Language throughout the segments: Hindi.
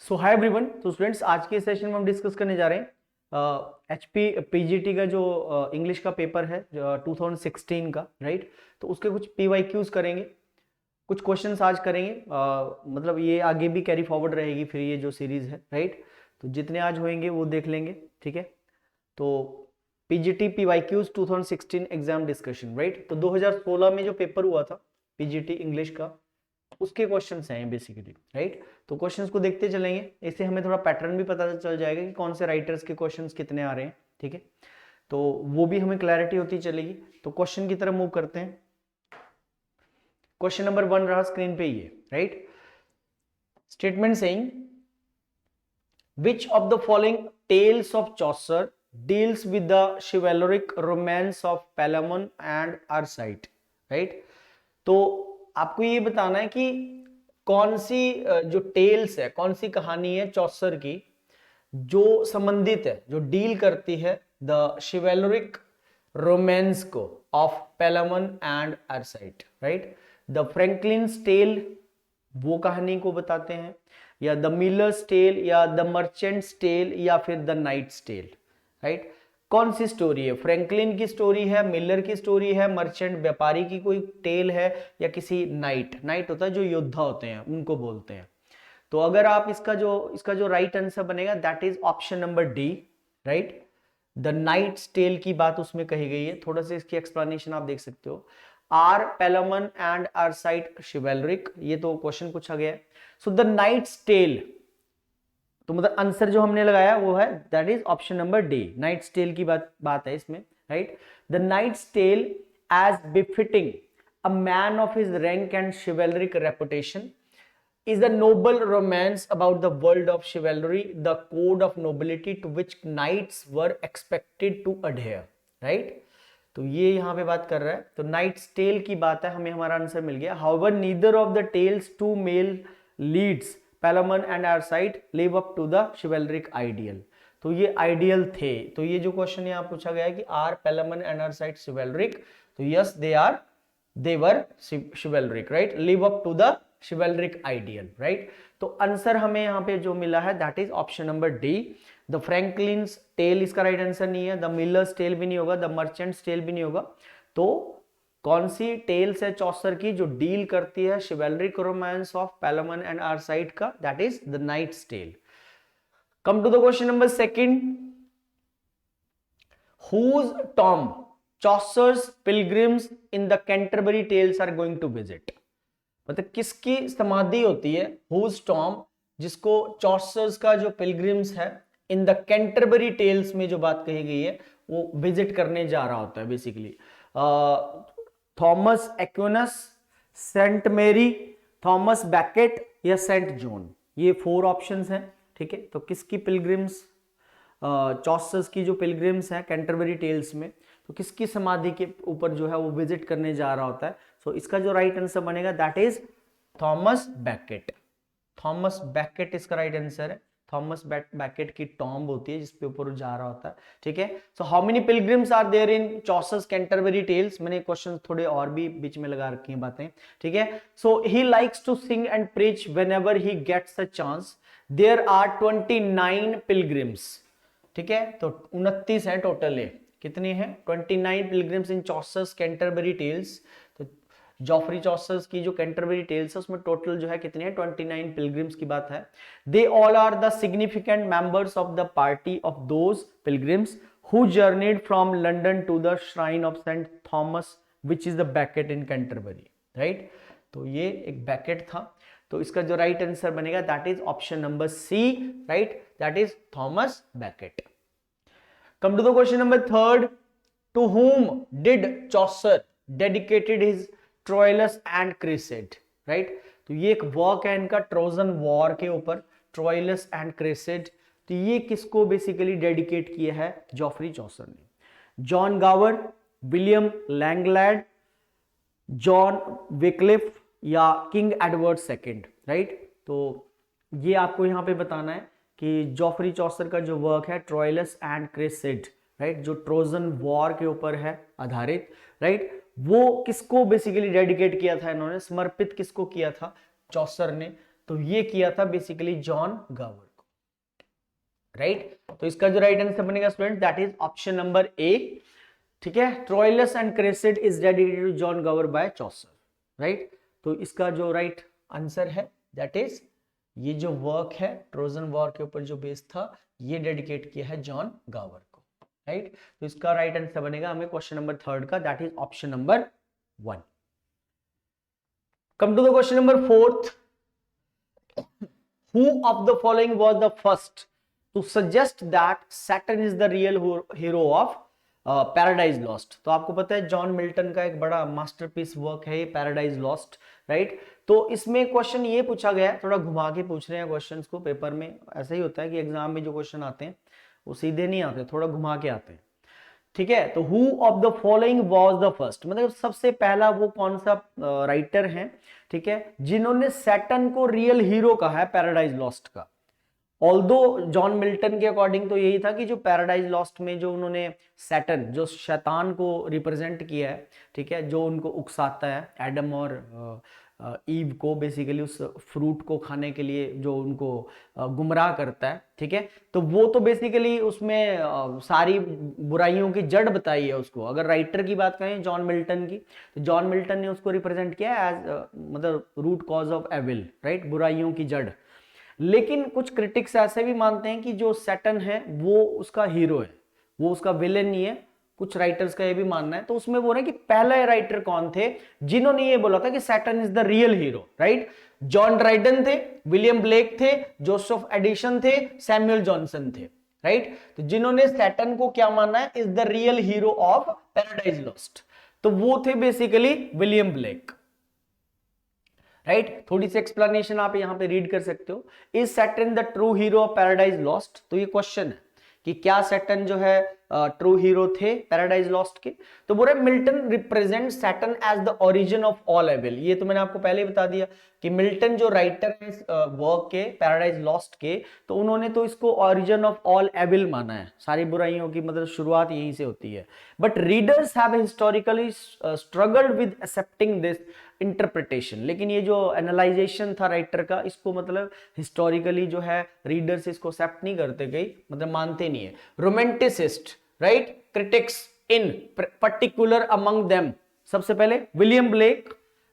सो हाय एवरीवन। तो स्टूडेंट्स, आज के सेशन में हम डिस्कस करने जा रहे हैं एचपी पीजीटी का जो इंग्लिश का पेपर है 2016 का, राइट। तो उसके कुछ पीवाईक्यूज करेंगे, कुछ क्वेश्चंस आज करेंगे। मतलब ये आगे भी कैरी फॉरवर्ड रहेगी फिर ये जो सीरीज है, राइट। तो जितने आज होंगे वो देख लेंगे, ठीक है। तो PGT PYQs 2016 exam discussion, right. तो 2016 में जो पेपर हुआ था पीजीटी इंग्लिश का, उसके क्वेश्चंस हैं बेसिकली, राइट। तो क्वेश्चंस को देखते चलेंगे, इससे हमें थोड़ा पैटर्न भी पता चल जाएगा कि कौन से राइटर्स के क्वेश्चंस कितने आ रहे हैं, ठीक है। तो वो भी हमें क्लैरिटी होती चलेगी। तो क्वेश्चन की तरफ मूव करते हैं। क्वेश्चन नंबर 1 रहा स्क्रीन पे ये, right. Statement saying which of the following tales of Chaucer deals with the chivalric romance of Palamon and Arcite, right। तो आपको ये बताना है कि कौन सी जो टेल्स है, कौन सी कहानी है चौसर की जो संबंधित है, जो डील करती है द शिवेलरिक रोमांस को of Palamon and Arcite, right. The Franklin's tale वो कहानी को बताते हैं, या द मिलर्स टेल, या द मर्चेंट्स टेल, या फिर द नाइट्स टेल, राइट। कौन सी स्टोरी है? फ्रैंकलिन की स्टोरी है, मिलर की स्टोरी है, मर्चेंट व्यापारी की कोई टेल है, या किसी नाइट होता है जो योद्धा होते हैं उनको बोलते हैं। तो अगर आप इसका जो राइट आंसर बनेगा that is option number D, right. The nights tale की बात उसमें कही गई है। थोड़ा सा इसकी एक्सप्लेनेशन आप देख सकते हो। आर पेलामन एंड आर्साइट शिवेलरिक, ये तो क्वेश्चन पूछा गया है। सो द नाइट्स टेल, तो मतलब आंसर जो हमने लगाया वो है that is option number D, Knight's tale की बात है इसमें, right. The nights tale as befitting a man of his rank and chivalric reputation is a noble romance about the world of chivalry, the code of nobility to which knights were expected to adhere, right। तो ये यहां पे बात कर रहा है। तो नाइट्स टेल की बात है, हमें हमारा आंसर मिल गया। However, neither of the tales two male leads, Palamon and Arcite, live up to the chivalric ideal। तो ये आइडियल थे। तो ये जो क्वेश्चन यहाँ पूछा गया है कि आर पेलामन एंड आर्साइट chivalric, तो yes they were chivalric, right, live up to the chivalric ideal, right। तो आंसर हमें यहां पे जो मिला है that is option number D. The Franklin's tale इसका राइट आंसर नहीं है, द मिलर्स टेल भी नहीं होगा, द मर्चेंट्स टेल भी नहीं होगा। तो कौन सी टेल्स है चौसर की जो डील करती है chivalric romance of Palamon and Arcite का? That is the nights tale. Come to the question number second. Whose tomb Chaucer's pilgrims in the Canterbury Tales are going to visit? मतलब किसकी समाधि होती है whose tomb, जिसको चॉसर्स का जो पिलग्रिम्स है इन द कैंटरबरी टेल्स में जो बात कही गई है वो विजिट करने जा रहा होता है बेसिकली। थॉमस एक्विनस, सेंट मेरी, थॉमस बैकेट, या सेंट जॉन, ये 4 ऑप्शंस हैं, ठीक है। तो किसकी पिलग्रिम्स, चॉसर्स की जो पिलग्रिम्स हैं कैंटरबरी टेल्स में, तो किसकी समाधि के ऊपर जो है वो विजिट करने जा रहा होता है? सो इसका जो राइट आंसर बनेगा that is Thomas baked. Thomas baked इसका राइट आंसर है। थॉमस बैकेट की टॉम्ब होती है जिसपे ऊपर वो जा रहा होता है, ठीक है। So how many pilgrims are there in Chaucer's Canterbury Tales? मैंने क्वेश्चन थोड़े और भी बीच में लगा रखी हैं बातें, ठीक है। So he likes to sing and preach whenever he gets a chance. There are 29 pilgrims, ठीक है। तो 29 है टोटल। है कितनी है? 29 पिलग्रिम्स इन चॉसर्स कैंटरबरी टेल्स। तो जॉफरी चॉसर्स की जो कैंटरबरी टेल्स है उसमें टोटल जो है कितनी है? 29 पिलग्रिम्स की बात है। They all are the significant members of the party of those pilgrims who journeyed from London to the shrine of saint Thomas which is the Becket in Canterbury, right. तो ये एक बैकेट था। तो इसका जो राइट आंसर बनेगा that is option number C, right, that is Thomas Becket. Come to the question number third. To whom did Chaucer dedicated his Troilus and Cressida, right. तो ये एक वर्क है इनका ट्रोजन वॉर के ऊपर, ट्रोइलस एंड क्रेसेड। तो ये किसको बेसिकली डेडिकेट किया है जॉफरी चौसर ने? जॉन गावर, विलियम लैंगलैड, जॉन विक्लिफ, या किंग एडवर्ड सेकेंड, राइट। तो ये आपको यहां पे बताना है कि जॉफरी चौसर का जो वर्क है ट्रोइलस एंड क्रेसेड, राइट, जो ट्रोजन वॉर के ऊपर है आधारित, राइट, वो किसको बेसिकली डेडिकेट किया था इन्होंने, समर्पित किसको किया था चौसर ने? तो ये किया था बेसिकली जॉन गावर को, राइट। तो इसका जो राइट आंसर बनेगा student that is option number A, ठीक है। Troilus and Criseyde is dedicated to John Gower by Chaucer, right. तो इसका जो राइट आंसर है दैट इज ये जो वर्क है ट्रोजन वॉर के ऊपर जो बेस था ये डेडिकेट किया है जॉन गावर को, राइट। तो इसका राइट आंसर बनेगा हमें क्वेश्चन नंबर थर्ड का that is option number 1। Come to the question number fourth, who of the following was the first to suggest that Saturn is the real hero of paradise Lost. तो आपको पता है जॉन मिल्टन का एक बड़ा मास्टरपीस वर्क है ये पैराडाइज लॉस्ट, राइट। तो इसमें क्वेश्चन ये पूछा गया है, थोड़ा घुमा के पूछ रहे हैं क्वेश्चंस को पेपर में, ऐसा ही होता है कि एग्जाम में जो क्वेश्चन आते हैं वो सीधे नहीं आते, थोड़ा घुमा के आते हैं, ठीक है। तो who of the following was the first, मतलब सबसे पहला वो कौन सा राइटर है, ठीक है, जिन्होंने सैटर्न को रियल हीरो कहा है पैराडाइज लॉस्ट का। ऑल्दो जॉन मिल्टन के अकॉर्डिंग तो यही था कि जो पैराडाइज लॉस्ट में जो उन्होंने सैटर्न जो शैतान को रिप्रेजेंट किया है, ठीक है, जो उनको उकसाता है एडम और ईव को बेसिकली उस फ्रूट को खाने के लिए जो उनको गुमराह करता है, ठीक है। तो वो तो बेसिकली उसमें सारी बुराइयों की जड़ बताई है उसको। अगर राइटर की बात करें जॉन मिल्टन की, तो जॉन मिल्टन ने उसको रिप्रेजेंट किया एज मतलब root cause of evil, right, बुराइयों की जड़। लेकिन कुछ क्रिटिक्स ऐसे भी मानते हैं कि जो सैटर्न है वो उसका हीरो है, वो उसका विलेन नहीं है। कुछ राइटर्स का ये भी मानना है। तो उसमें बोल रहे हैं कि पहले राइटर कौन थे जिन्होंने ये बोला था कि Saturn is the real hero, right. John Dryden थे, विलियम ब्लेक थे, जोसेफ एडिसन थे, सैमुअल जॉनसन थे, राइट। तो जिन्होंने सैटर्न को क्या माना है is the real hero of Paradise Lost, तो वो थे बेसिकली विलियम ब्लेक, राइट। थोड़ी सी एक्सप्लेनेशन आप यहां पे रीड कर सकते हो। Is Saturn the true hero of Paradise Lost, तो ये क्वेश्चन है कि क्या सैटर्न जो है ट्रू हीरो थे पैराडाइज लॉस्ट के। तो बोल रहे Milton represent Saturn as the origin of all evil. ये तो मैंने आपको पहले ही बता दिया कि मिल्टन जो राइटर है वर्क के पैराडाइज लॉस्ट के, तो उन्होंने तो इसको ओरिजिन ऑफ ऑल एविल माना है, सारी बुराइयों की मतलब शुरुआत यहीं से होती है। But readers have historically struggled with accepting this interpretation. लेकिन ये जो एनालाइजेशन था राइटर का, इसको मतलब हिस्टोरिकली जो है रीडर्स इसको एक्सेप्ट नहीं करते, गई मतलब मानते नहीं है। Romanticist, right, critics in particular among them, सबसे पहले विलियम ब्लेक,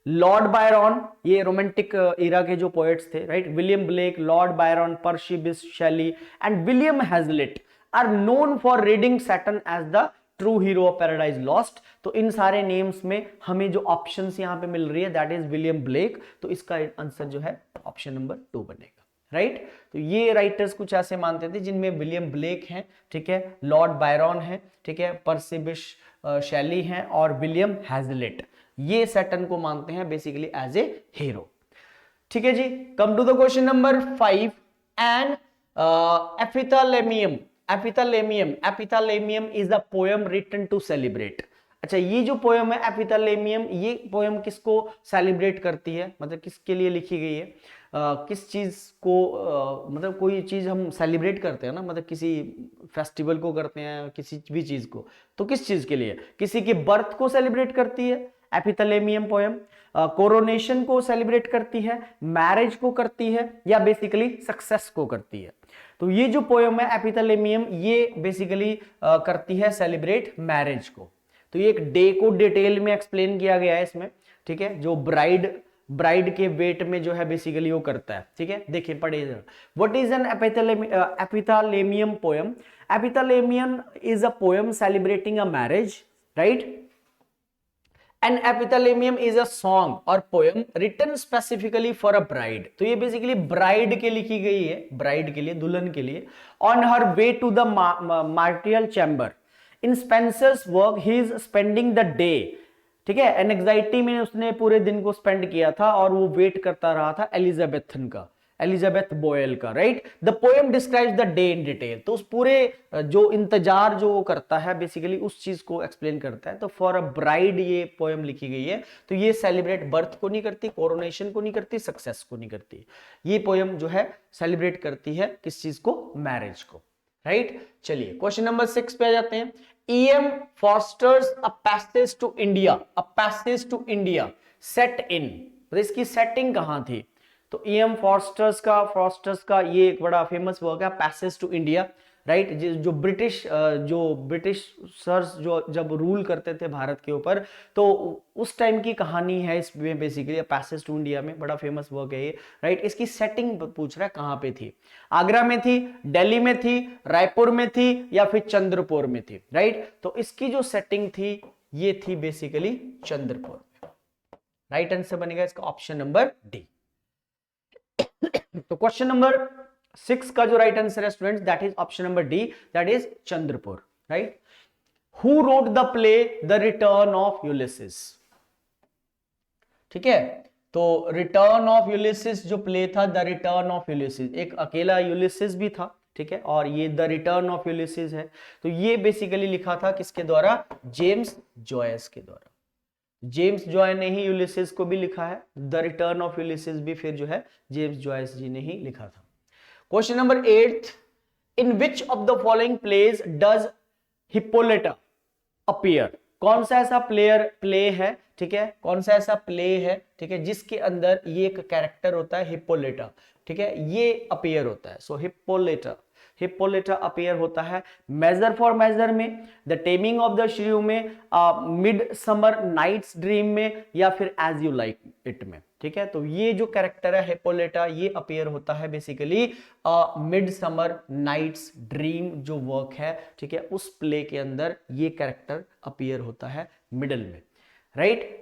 लॉर्ड बायरन, ये रोमांटिक इरा के जो पोएट्स थे, right. William Blake, Lord Byron, Percy Bysshe Shelley and William Hazlitt are known for reading Satan as the true hero of Paradise Lost. तो इन सारे नेम्स में हमें जो ऑप्शंस यहां पे मिल रही है दैट इज विलियम ब्लेक। तो इसका आंसर जो है ऑप्शन नंबर 2 बनेगा, राइट। तो ये राइटर्स कुछ ऐसे मानते थे जिनमें विलियम ब्लेक हैं, ठीक है, लॉर्ड बायरन है, ठीक है, पर्सी बिशप शेली हैं और विलियम हैजलिट, ये सैटर्न को मानते हैं बेसिकली एज ए हीरो, ठीक है जी। Come to the question number 5 and epithalamium. Epithalamium is a poem written to celebrate. अच्छा, ये जो पोएम है एपिथैलेमियम, ये पोएम किसको सेलिब्रेट करती है, मतलब किसके लिए लिखी गई है, किस चीज को मतलब कोई चीज हम सेलिब्रेट करते हैं ना, मतलब किसी फेस्टिवल को करते हैं, किसी भी चीज को, तो किस चीज के लिए, किसी के बर्थ को सेलिब्रेट करती है एपिथैलेमियम पोएम, कोरोनेशन को सेलिब्रेट करती है, मैरिज को करती है, या बेसिकली सक्सेस को करती है। तो ये जो पोएम है एपिथैलेमियम, ये बेसिकली करती है सेलिब्रेट मैरिज को। तो ये एक डे को डिटेल में एक्सप्लेन किया गया है इसमें, ठीक है, जो ब्राइड के वेट में जो है बेसिकली वो करता है, ठीक है। देखिए पढ़िए, what is an epithalamium poem. Epithalamium is a poem celebrating a marriage, right. An epithalamium is a song or poem written specifically for a bride. तो ये बेसिकली ब्राइड के लिखी गई है, ब्राइड के लिए, दुल्हन के लिए। On her way to the martial chamber. In Spencer's work, he is spending the day. ठीक है, एंजाइटी में उसने पूरे दिन को स्पेंड किया था और वो वेट करता रहा था एलिजाबेथन का, एलिजाबेथ बोयल का, right. The poem describes the day in detail. तो उस पूरे जो इंतजार जो वो करता है बेसिकली उस चीज को एक्सप्लेन करता है। तो फॉर अ ब्राइड ये पोएम लिखी गई है। तो ये सेलिब्रेट बर्थ को नहीं करती, कोरोनेशन को नहीं करती, सक्सेस को नहीं करती। ये पोएम जो है सेलिब्रेट करती है किस चीज को, मैरिज को, राइट। चलिए क्वेश्चन नंबर 6 पे आ जाते हैं। E.M. Foster's A Passage to India, set in, तो इसकी सेटिंग कहां थी, तो E.M. फॉस्टर्स का ये एक बड़ा फेमस वर्क है, पैसेज टू इंडिया, राइट। जो ब्रिटिश सर्स जो जब रूल करते थे भारत के ऊपर, तो उस टाइम की कहानी है इसमें बेसिकली, पैसेज टू इंडिया में बड़ा फेमस वर्क है ये, राइट। इसकी सेटिंग पूछ रहा है कहां पे थी, आगरा में थी, दिल्ली में थी, रायपुर में थी या फिर चंद्रपुर में थी, राइट। तो इसकी जो सेटिंग थी ये थी बेसिकली चंद्रपुर में। राइट आंसर बनेगा इसका ऑप्शन नंबर डी। तो क्वेश्चन नंबर 6 का जो राइट आंसर है students, that is option number D, that is Chandrapur, right. Who wrote the play the return of Ulysses? ठीक है, तो रिटर्न ऑफ यूलिसिस जो प्ले था, द रिटर्न ऑफ यूलिसिस, एक अकेला यूलिसिस भी था, ठीक है, और ये द रिटर्न ऑफ यूलिसिस है। तो ये बेसिकली लिखा था किसके द्वारा? जेम्स जॉयस के द्वारा। जेम्स जॉय ने ही यूलिसिस को भी लिखा है, द रिटर्न ऑफ यूलिसिस भी फिर जो है जेम्स जॉयस जी ने ही लिखा था। Question number 8, in which of the following plays does Hippolyta appear? कौन सा ऐसा प्ले है, ठीक है, कौन सा ऐसा प्ले है, ठीक है, जिसके अंदर ये एक कैरेक्टर होता है हिप्पोलिटा, ठीक है, ये अपीयर होता है। सो हिप्पोलिटा अपीयर होता है मेजर फॉर मेजर में, द टेमिंग ऑफ द श्रीव में, मिड समर नाइट्स ड्रीम में, या फिर एज यू लाइक इट में, ठीक है। तो ये जो कैरेक्टर है हिप्पोलिटा, ये अपीयर होता है basically mid summer nights Dream जो वर्क है, ठीक है, उस प्ले के अंदर ये कैरेक्टर अपीयर होता है मिडल में, राइट।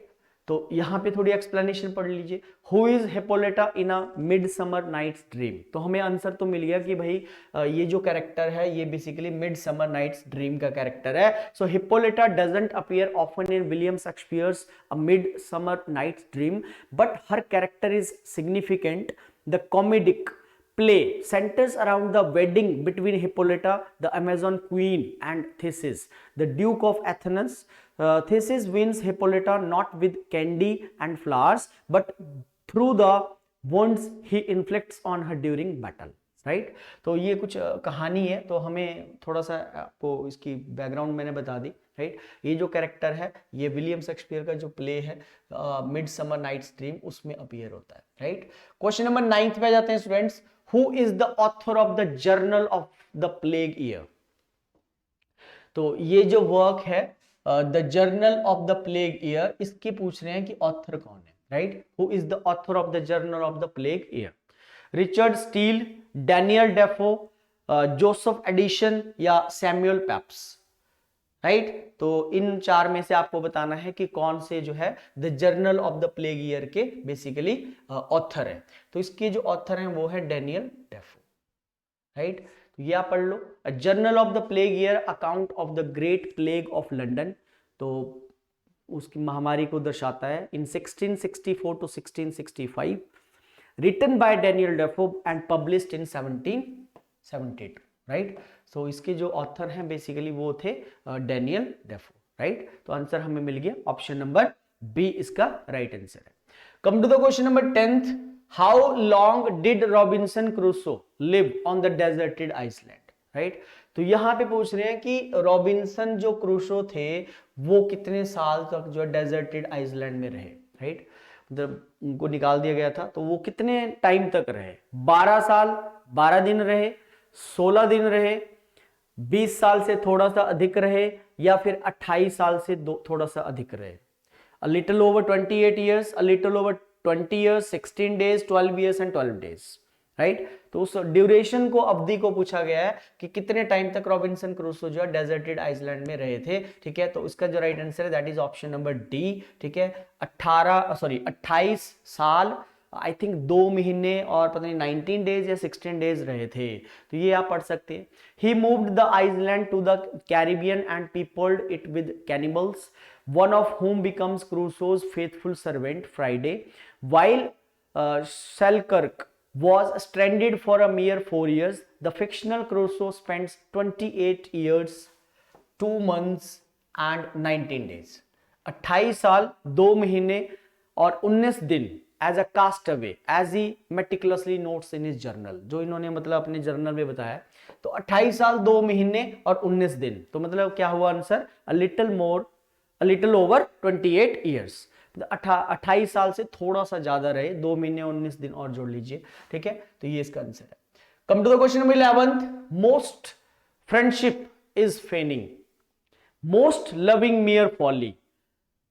तो यहां पे थोड़ी एक्सप्लेनेशन पढ़ लीजिए। Who is Hippolyta in a mid summer nights dream? तो हमें आंसर तो मिल गया कि भाई ये जो कैरेक्टर है ये basically mid summer nights dream का कैरेक्टर है। So Hippolyta doesn't appear often in William Shakespeare's a mid summer nights dream, but her character is significant. The comedic play centers around the wedding between Hippolyta, the Amazon queen, and Theseus, the Duke of Athens. Theseus wins Hippolyta not with candy and flowers, but through the wounds he inflicts on her during battle. Right, तो ये कुछ कहानी है, तो हमें थोड़ा सा आपको इसकी बैकग्राउंड मैंने बता दी, राइट। ये जो कैरेक्टर है ये विलियम शेक्सपियर का जो प्ले है मिड समर नाइट्स ड्रीम, उसमें अपीयर होता है, राइट। क्वेश्चन नंबर 9 पे जाते हैं students. Who is the author of the Journal of the plague Year? तो ये जो वर्क है the Journal of the plague Year, इसके पूछ रहे हैं कि ऑथर कौन है, right. Who is the author of the Journal of the plague Year? Richard Steele, Daniel Defoe, Joseph Addison या सैमुअल पेप्स, राइट। तो इन 4 में से आपको बताना है कि कौन से जो है the Journal of the plague year के बेसिकली ऑथर है। तो इसके जो ऑथर हैं वो है डैनियल डेफो, राइट। तो ये आप पढ़ लो, journal of the plague year, account of the great plague of London, तो उसकी महामारी को दर्शाता है in 1664 to 1665, written by Daniel Defoe and published in 1772, राइट। सो इसके जो ऑथर हैं बेसिकली वो थे डैनियल डेफो, राइट। तो आंसर हमें मिल गया ऑप्शन नंबर बी, इसका राइट आंसर है। Come to the question number 10th, how long did Robinson Crusoe live on the deserted island, right. तो यहां पे पूछ रहे हैं कि रॉबिन्सन जो क्रूसो थे वो कितने साल तक जो डेजर्टेड आइसलैंड में रहे, राइट। मतलब उनको निकाल दिया गया था, तो वो कितने टाइम तक रहे? 12 साल 12 दिन रहे, 16 दिन रहे, 20 साल से थोड़ा सा अधिक रहे, या फिर 28 साल से थोड़ा सा अधिक रहे? A little over 28 years, a little over 20 years, 16 days, 12 years and 12 days, right. तो उस ड्यूरेशन को, अवधि को पूछा गया है कि कितने टाइम तक रॉबिन्सन क्रूसो जो है डेजर्टेड आइसलैंड में रहे थे, ठीक है। तो इसका जो राइट आंसर है that is option number D, ठीक है। 28 साल, आई थिंक 2 महीने और पता नहीं 19 डेज या 16 डेज रहे थे, तो ये आप पढ़ सकते हैं। He moved the island to the Caribbean and peopled it with cannibals, one of whom becomes Crusoe's faithful servant Friday, while Selkirk was stranded for a mere 4 years. The fictional Crusoe spends 28 years, 2 months and 19 days. 28 साल 2 महीने और 19 दिन as a castaway, as he meticulously notes in his journal, जो इन्होंने मतलब अपने जर्नल में बताया। तो 28 साल 2 महीने और 19 दिन, तो मतलब क्या हुआ answer? A little over 28 years. 28 साल से थोड़ा सा ज्यादा रहे, 2 महीने 19 दिन और जोड़ लीजिए, ठीक है। तो ये इसका आंसर है। Come to the question number 11th, most friendship is feigning, most loving mere folly,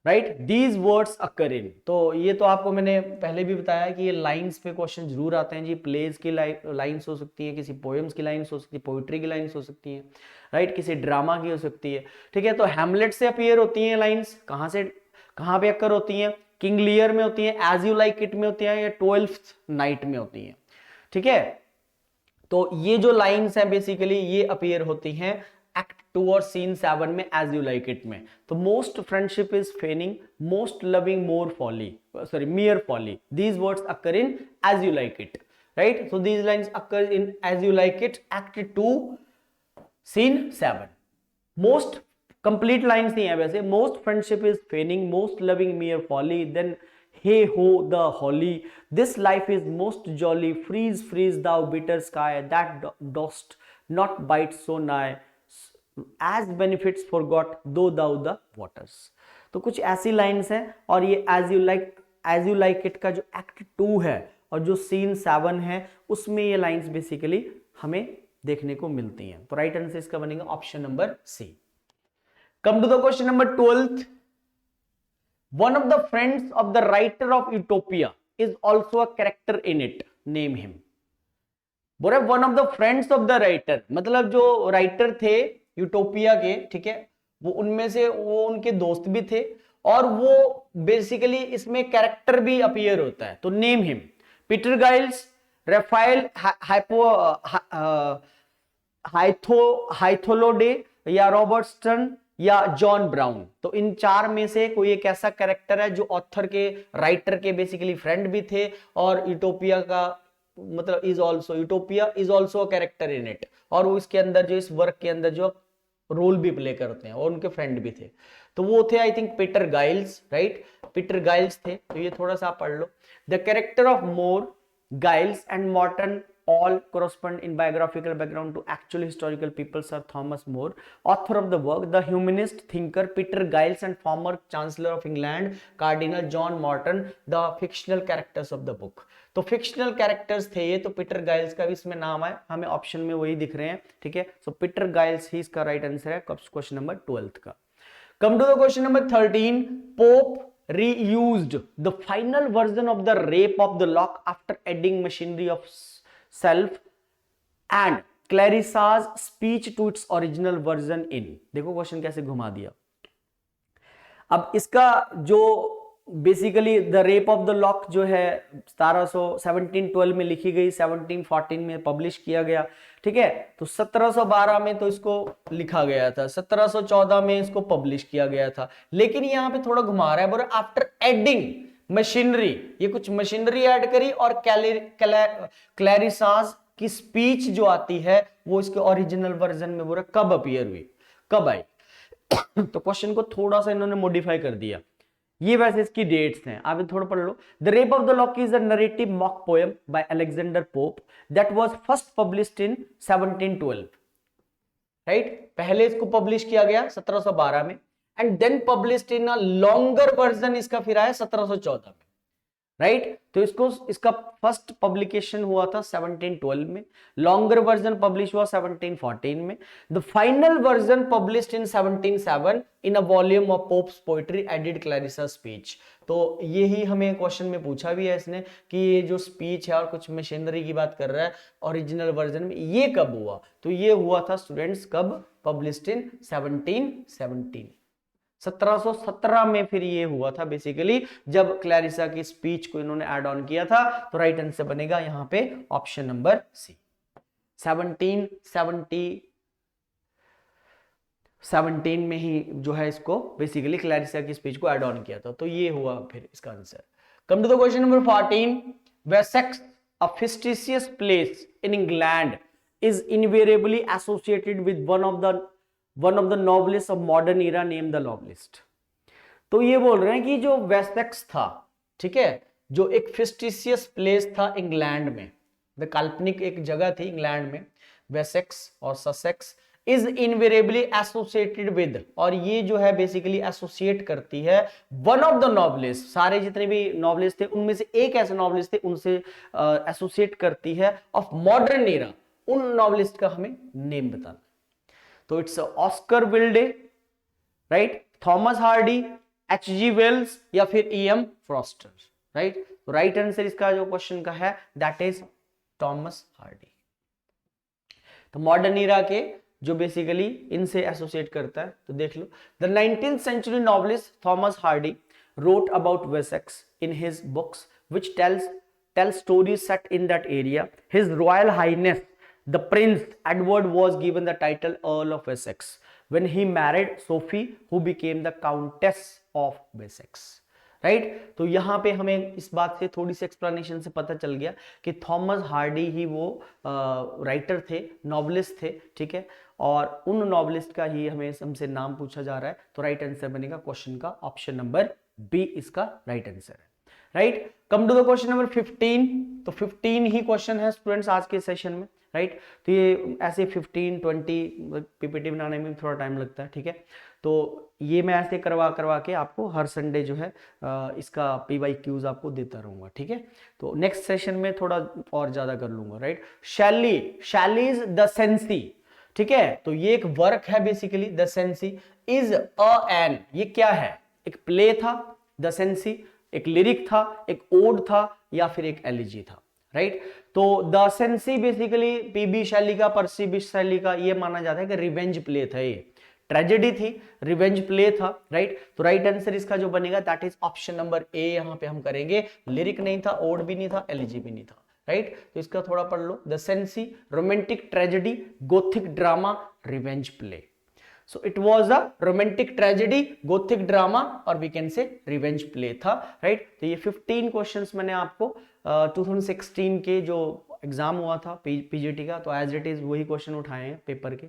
right, these words occur in. तो ये तो आपको मैंने पहले भी बताया कि ये लाइंस पे क्वेश्चन जरूर आते हैं जी। प्लेज की लाइंस हो सकती है, किसी पोएम्स की लाइंस हो सकती है, पोइट्री की लाइंस हो सकती है, राइट, किसी ड्रामा की हो सकती है, ठीक है। तो हैमलेट से अपीयर होती हैं लाइंस, कहां से कहां पे अकर होती हैं? किंग लियर में होती है, एज यू लाइक इट में होती है, या 12th नाइट में होती है, ठीक है। तो ये जो लाइंस हैं बेसिकली ये अपीयर होती हैं एक्ट 2 और सीन 7 में, एज यू लाइक इट में। तो most friendship is feigning, most loving more folly, sorry mere folly, these words occur in As You Like It, right. So these lines occur in As You Like It, act 2 scene 7। Most complete lines नहीं है वैसे। Most friendship is feigning, most loving mere folly, then hey ho the holly, this life is most jolly, freeze freeze thou bitter sky, that dost not bite so nigh, as benefits forgot though thou the waters। तो कुछ ऐसी लाइंस हैं, और ये एज यू लाइक इट का जो एक्ट 2 है और जो सीन 7 है उसमें ये लाइंस बेसिकली हमें देखने को मिलती हैं। तो राइट आंसर इसका बनेगा option number C. Come to the question number 12th, one of the friends of the writer of Utopia is also a character in it, name him। बोले one of the friends of the writer, मतलब जो राइटर थे यूटोपिया के, ठीक है, वो उनमें से वो उनके दोस्त भी थे, और वो बेसिकली इसमें कैरेक्टर भी अपीयर होता है। तो नेम हिम, पीटर गाइल्स, रेफाइल हाइथोलोडे, या रॉबर्ट स्टर्न, या जॉन ब्राउन। तो इन चार में से कोई एक ऐसा कैरेक्टर है जो ऑथर के, राइटर के बेसिकली फ्रेंड भी थे, और यूटोपिया का मतलब is also, utopia is also a character in it, और वो इसके अंदर जो इस वर्क के अंदर जो रोल भी प्ले करते हैं, और उनके फ्रेंड भी थे। तो वो थे I think Peter Giles, right, Peter Giles थे। तो ये थोड़ा सा आप पढ़ लो। The character of More, Giles and Morton all correspond in biographical background to actual historical people. Sir Thomas More, author of the work, the humanist thinker Peter Giles, and former Chancellor of England Cardinal John Morton, the fictional characters of the book। तो फिक्शनल कैरेक्टर्स थे ये। तो पीटर गाइल्स का भी इसमें नाम है, हमें ऑप्शन में वही दिख रहे हैं, ठीक है। सो पीटर गाइल्स ही इसका राइट आंसर है क्वेश्चन नंबर 12 का। Come to the question number 13, Pope reused the final version of the rape of the lock after adding machinery of self and Clarissa's speech to its original version in। देखो क्वेश्चन कैसे घुमा दिया। अब इसका जो basically the rape of the lock जो है 1712 में लिखी गई, 1714 में पब्लिश किया गया, ठीक है। तो 1712 में तो इसको लिखा गया था, 1714 में इसको पब्लिश किया गया था। लेकिन यहाँ पे थोड़ा घुमा रहा है, बोल आफ्टर एडिंग मशीनरी, ये कुछ मशीनरी ऐड करी, और क्लैरिसास की स्पीच जो आती है वो इसके ओरिजिनल वर्जन में बोल कब अपीयर हुई, कब आई। तो क्वेश्चन को थोड़ा सा इन्होंने मॉडिफाई कर दिया। ये वैसे इसकी डेट्स हैं, आप थोड़ा पढ़ लो। The rape of the lock is a narrative mock poem by Alexander Pope that was first published in 1712, right. पहले इसको पब्लिश किया गया 1712 में, and then published in a longer version इसका फिर आया 1714 में, राइट। तो इसका फर्स्ट पब्लिकेशन हुआ था 1712 में, लॉन्गर वर्जन पब्लिश हुआ 1714 में, the final version published in 1707 in a volume of pops poetry added Clarissa speech. तो यही हमें क्वेश्चन में पूछा भी है इसने कि ये जो स्पीच है और कुछ मशीनरी की बात कर रहा है ओरिजिनल वर्जन में, ये कब हुआ? तो ये हुआ था स्टूडेंट्स कब? पब्लिश्ड इन 1717, 1717 में फिर ये हुआ था बेसिकली, जब क्लैरिसा की स्पीच को इन्होंने ऐड ऑन किया था। तो राइट आंसर बनेगा यहां पे ऑप्शन नंबर सी, 1717 में ही जो है इसको बेसिकली क्लैरिसा की स्पीच को ऐड ऑन किया था। तो ये हुआ फिर इसका answer. Come to the question number 14, Wessex, a fictitious place in England, is invariably associated with one of the novelist of modern era, name the novelist. तो ये बोल रहे हैं कि जो वेसेक्स था, ठीक है, जो एक फिस्टिशियस प्लेस था इंग्लैंड में, द काल्पनिक एक जगह थी इंग्लैंड में, वेसेक्स और Sussex, is invariably associated with, और ये जो है बेसिकली एसोसिएट करती है वन ऑफ द नॉवलिस्ट, सारे जितने भी नॉवलिस्ट थे उनमें से एक ऐसे नॉवलिस्ट थे उनसे एसोसिएट करती है ऑफ मॉडर्न एरा, उन नॉवलिस्ट का हमें नेम बताना। तो it's Oscar Wilde, right, Thomas Hardy, H.G. Wells या फिर E.M. Forster, right. तो राइट आंसर इसका जो क्वेश्चन का है दैट इज थॉमस हार्डी। तो मॉडर्न इरा के जो बेसिकली इनसे एसोसिएट करता है, तो देख लो, the 19th century novelist Thomas Hardy wrote about Wessex in his books which tells stories set in that area. His Royal Highness the Prince Edward was given the title Earl of Wessex when he married Sophie who became the Countess of Wessex. Right, तो यहां पे हमें इस बात से थोड़ी सी एक्सप्लेनेशन से पता चल गया कि थॉमस हार्डी ही वो राइटर थे, नॉवलिस्ट थे, ठीक है, और उन नॉवलिस्ट का ही हमें हमसे नाम पूछा जा रहा है। तो राइट आंसर बनेगा क्वेश्चन का ऑप्शन नंबर बी इसका राइट आंसर है, right. Come to the question number 15। तो 15 ही क्वेश्चन है स्टूडेंट्स आज के सेशन में, राइट। तो ये ऐसे 15-20 पीपीटी बनाने में थोड़ा टाइम लगता है, ठीक है। तो ये मैं ऐसे करवा के आपको हर संडे जो है इसका PYQs आपको देता रहूंगा, ठीक है। तो नेक्स्ट सेशन में थोड़ा और ज्यादा कर लूंगा, राइट। शैलीज द सेंसी, ठीक है। तो ये एक वर्क है basically, the Cenci is a an, ये क्या है, एक प्ले था, द सेंसी एक लिरिक था, एक ओड था या फिर एक एलिजी था, राइट। तो द सेंसी बेसिकली PB शैली का, पर्सी बिश शैली का ये माना जाता है कि रिवेंज प्ले था, ये ट्रेजेडी थी, रिवेंज प्ले था, राइट। तो राइट आंसर इसका जो बनेगा दैट इज ऑप्शन नंबर ए, यहां पे हम करेंगे। लिरिक नहीं था, ओड भी नहीं था, एलिजी भी नहीं था, राइट। तो इसका थोड़ा पढ़ लो, द सेंसी romantic tragedy, gothic drama, revenge play. So it was a romantic tragedy, gothic drama और we can say revenge play था, right। तो ये 15 क्वेश्चंस मैंने आपको 2016 के जो एग्जाम हुआ था PGT का, तो एज इट इज वही क्वेश्चन उठाए हैं पेपर के।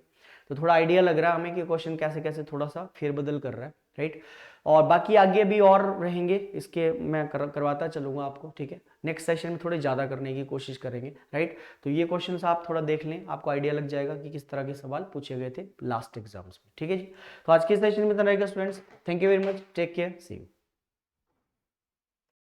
तो थोड़ा आइडिया लग रहा है हमें कि क्वेश्चन कैसे कैसे थोड़ा सा फेरबदल कर रहा है, राइट। और बाकी आगे भी और रहेंगे इसके, मैं करवाता चलूंगा आपको, ठीक है। नेक्स्ट सेशन में थोड़े ज़्यादा करने की कोशिश करेंगे, राइट। तो ये क्वेश्चंस आप थोड़ा देख लें, आपको आइडिया लग जाएगा कि किस तरह के सवाल पूछे गए थे लास्ट एग्जाम्स में, ठीक है जी। तो आज के सेशन में इतना रहेगा students, thank you very much, take care, see you.